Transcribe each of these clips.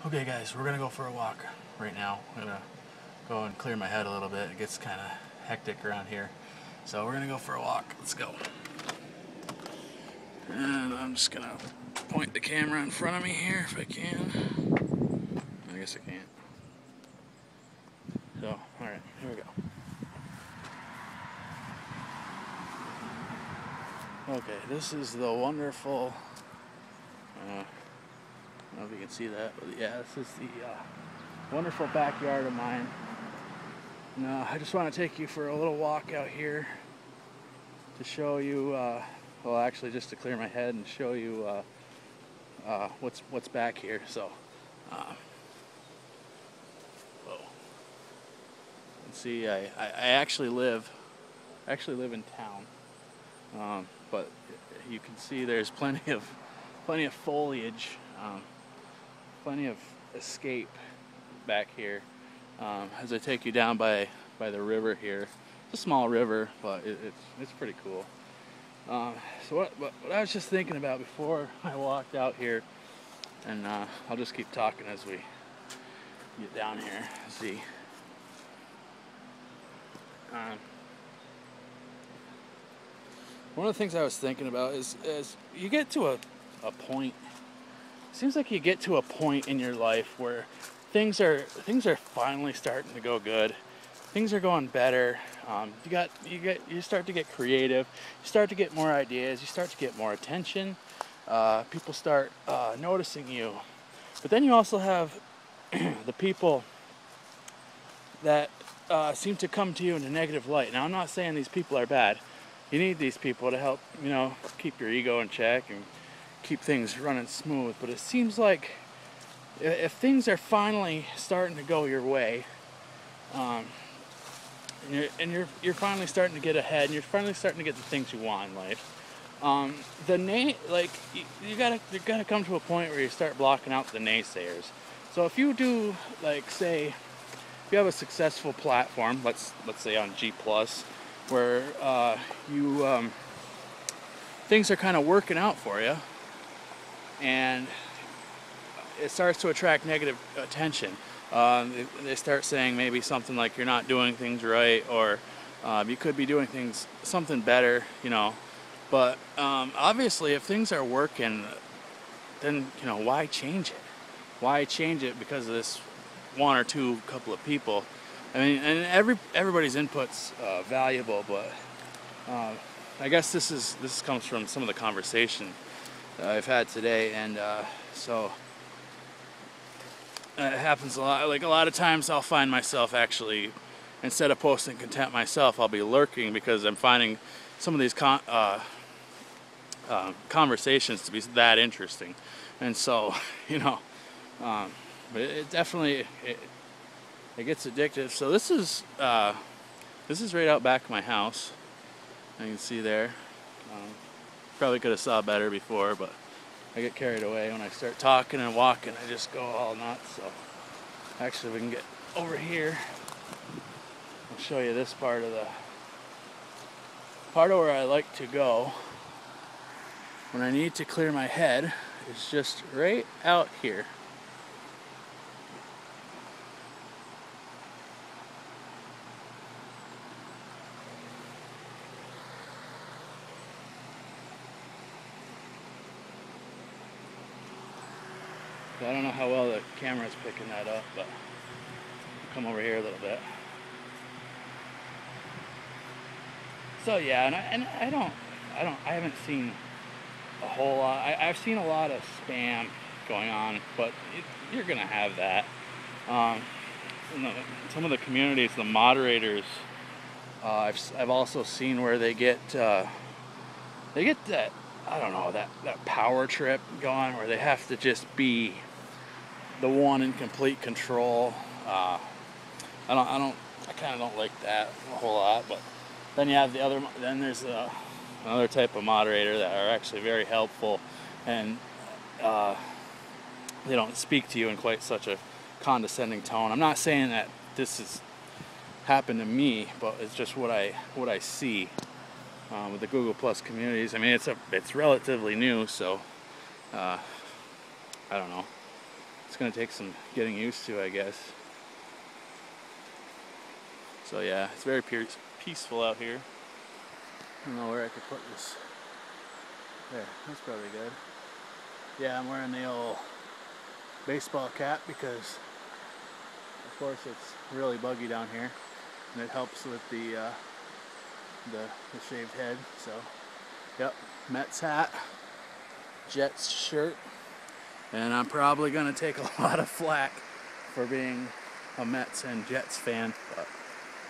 Okay guys, we're gonna go for a walk right now. I'm gonna go and clear my head a little bit. It gets kind of hectic around here. So we're gonna go for a walk. Let's go. And I'm just gonna point the camera in front of me here if I can. I guess I can't. So, alright, here we go. Okay, this is the wonderful, I don't know if you can see that, but yeah, this is the wonderful backyard of mine. Now, I just want to take you for a little walk out here to show you, well, actually, just to clear my head and show you what's back here. So, whoa. You can see, I actually live in town, but you can see there's plenty of foliage, plenty of escape back here. As I take you down by the river here. It's a small river, but it's pretty cool. So what I was just thinking about before I walked out here, and I'll just keep talking as we get down here. See, one of the things I was thinking about is you get to a point. It seems like you get to a point in your life where things are finally starting to go good. Things are going better. You start to get creative. You start to get more ideas. You start to get more attention. People start noticing you. But then you also have the people that seem to come to you in a negative light. Now, I'm not saying these people are bad. You need these people to help, keep your ego in check and keep things running smooth. But it seems like if things are finally starting to go your way, and you're finally starting to get ahead, and you're finally starting to get the things you want in life, you gotta come to a point where you start blocking out the naysayers. So if you do, say, if you have a successful platform, let's say on G+, where things are kind of working out for you, and it starts to attract negative attention. They start saying maybe something like you're not doing things right, or you could be doing something better, But obviously, if things are working, then why change it? Why change it because of this one or couple of people? I mean, and everybody's input's valuable, but I guess this comes from some of the conversation I've had today, and so. It happens a lot. Like a lot of times I'll find myself actually, instead of posting content myself, I'll be lurking because I'm finding some of these conversations to be that interesting. And so, but it definitely it gets addictive. So this is right out back of my house. You can see there. Probably could have saw better before, but I get carried away when I start talking and walking. I just go all nuts. So actually, we can get over here. I'll show you this part of where I like to go when I need to clear my head. It's just right out here. I don't know how well the camera's picking that up, but I'll come over here a little bit. So yeah, and I haven't seen a whole lot. I've seen a lot of spam going on, but you're gonna have that. Some of the communities, the moderators, I've also seen where they get that, I don't know, that power trip going where they have to just be the one in complete control. I kind of don't like that a whole lot. But then you have there's another type of moderator that are actually very helpful, and they don't speak to you in quite such a condescending tone. I'm not saying that this has happened to me, but it's just what I see with the Google Plus communities. I mean, it's relatively new, so I don't know. it's going to take some getting used to, I guess. So yeah, it's very peaceful out here. I don't know where I could put this. There, that's probably good. Yeah, I'm wearing the old baseball cap because, of course, it's really buggy down here, and it helps with the shaved head. So, yep, Mets hat, Jets shirt, and I'm probably gonna take a lot of flack for being a Mets and Jets fan, but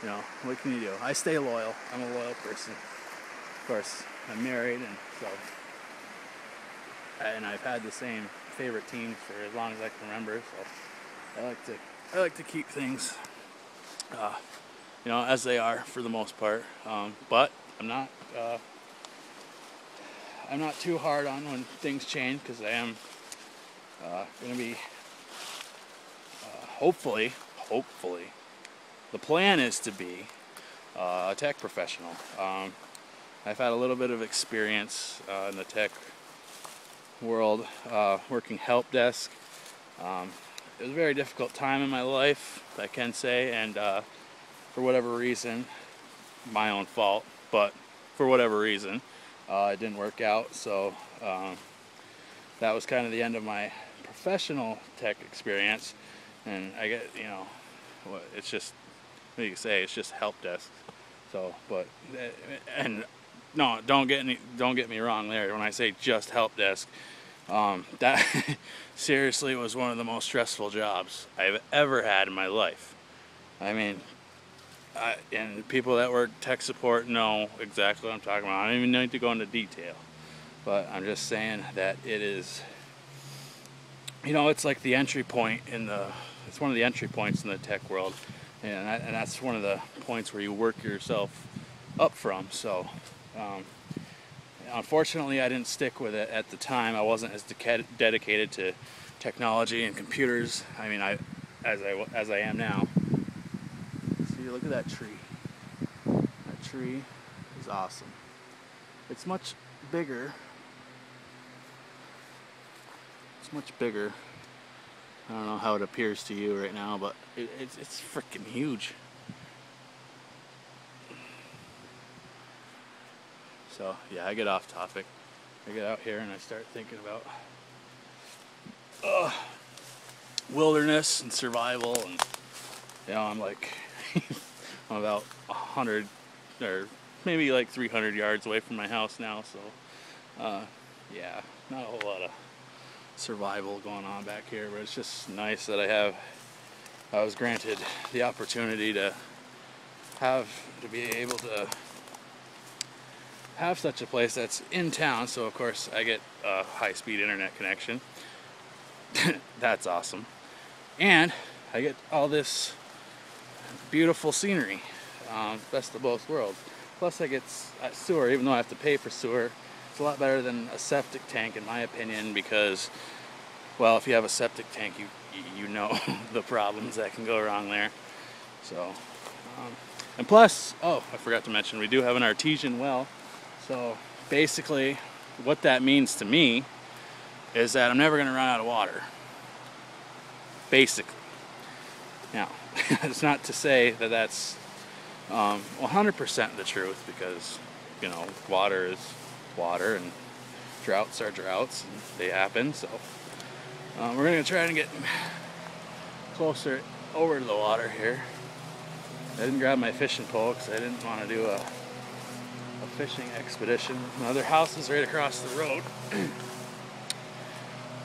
you know, what can you do? I stay loyal. I'm a loyal person. Of course, I'm married, and I've had the same favorite team for as long as I can remember. So I like to keep things, you know, as they are for the most part. But I'm not too hard on when things change, because I am going to be hopefully. The plan is to be a tech professional. I've had a little bit of experience in the tech world, working help desk. It was a very difficult time in my life, I can say, and for whatever reason, my own fault, but for whatever reason, it didn't work out. So that was kind of the end of my professional tech experience, and I get, you know, it's just, what do you say, it's just help desk. So, but, and no, don't get me wrong there. When I say just help desk, that seriously was one of the most stressful jobs I've ever had in my life. I mean, and people that work tech support know exactly what I'm talking about. I don't even need to go into detail, but I'm just saying that it is, you know, it's like the entry point it's one of the entry points in the tech world, and that's one of the points where you work yourself up from. So unfortunately, I didn't stick with it at the time. I wasn't as dedicated to technology and computers. I mean, as I am now. See, look at that tree. That tree is awesome. It's much bigger. It's much bigger. I don't know how it appears to you right now, but it's freaking huge. So yeah, I get off topic. I get out here and I start thinking about wilderness and survival, and you know, I'm like I'm about 100 or maybe like 300 yards away from my house now. So yeah, not a whole lot of survival going on back here, but it's just nice that I was granted the opportunity to be able to have such a place that's in town. So of course I get a high-speed internet connection. That's awesome, and I get all this beautiful scenery, best of both worlds. Plus I get sewer, even though I have to pay for sewer. It's a lot better than a septic tank, in my opinion, because, well, if you have a septic tank, you know the problems that can go wrong there. So, and plus, oh, I forgot to mention, we do have an artesian well. So basically, what that means to me is that I'm never going to run out of water. Basically. Now, it's not to say that that's 100% the truth, because, you know, water is water and droughts are droughts, and they happen. So we're going to try and get closer over to the water here. I didn't grab my fishing pole because I didn't want to do a fishing expedition. Another house is right across the road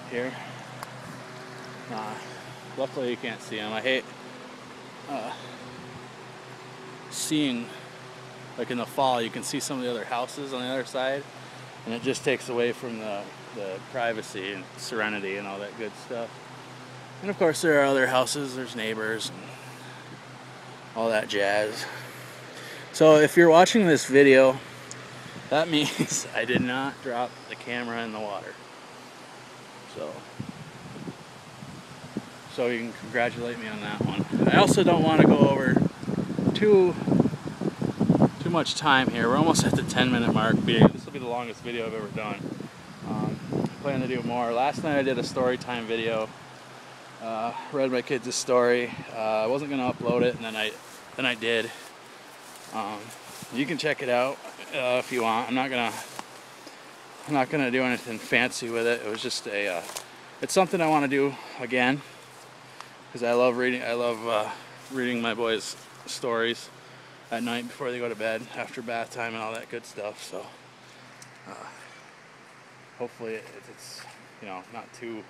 here. Luckily you can't see them. I hate seeing, like in the fall, you can see some of the other houses on the other side, and it just takes away from the privacy and serenity and all that good stuff. And of course there are other houses, there's neighbors and all that jazz. So if you're watching this video, that means I did not drop the camera in the water. So you can congratulate me on that one. I also don't want to go over too much time here. We're almost at the 10-minute mark. This will be the longest video I've ever done. I plan to do more. Last night I did a story time video, read my kids a story. I wasn't gonna upload it, and then I did. You can check it out if you want. I'm not gonna do anything fancy with it. It was just it's something I want to do again because I love reading. I love reading my boys stories at night before they go to bed, after bath time and all that good stuff. So hopefully it's not too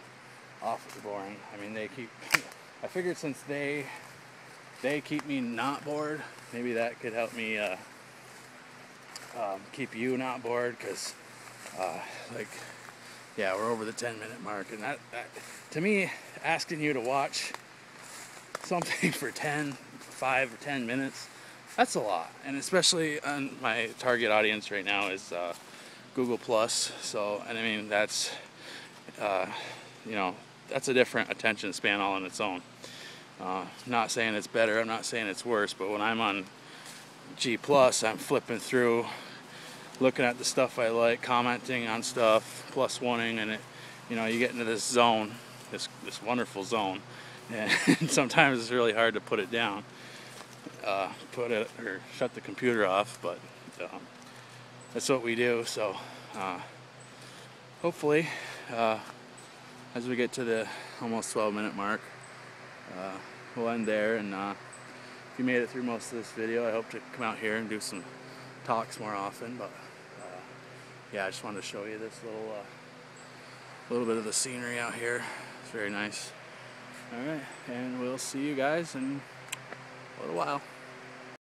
awfully boring. I mean, I figured since they keep me not bored, maybe that could help me keep you not bored, because we're over the 10-minute mark, and that to me, asking you to watch something for 5 or 10 minutes, that's a lot. And especially on my target audience right now is Google Plus. So, and I mean, that's that's a different attention span all on its own. Not saying it's better, I'm not saying it's worse, but when I'm on G Plus, I'm flipping through, looking at the stuff I like, commenting on stuff, plus oneing, and you get into this zone, this wonderful zone, and sometimes it's really hard to put it down, put it or shut the computer off, but that's what we do. So hopefully as we get to the almost 12-minute mark, we'll end there. And if you made it through most of this video, I hope to come out here and do some talks more often. But I just wanted to show you this little bit of the scenery out here. It's very nice. All right, and we'll see you guys in a little while.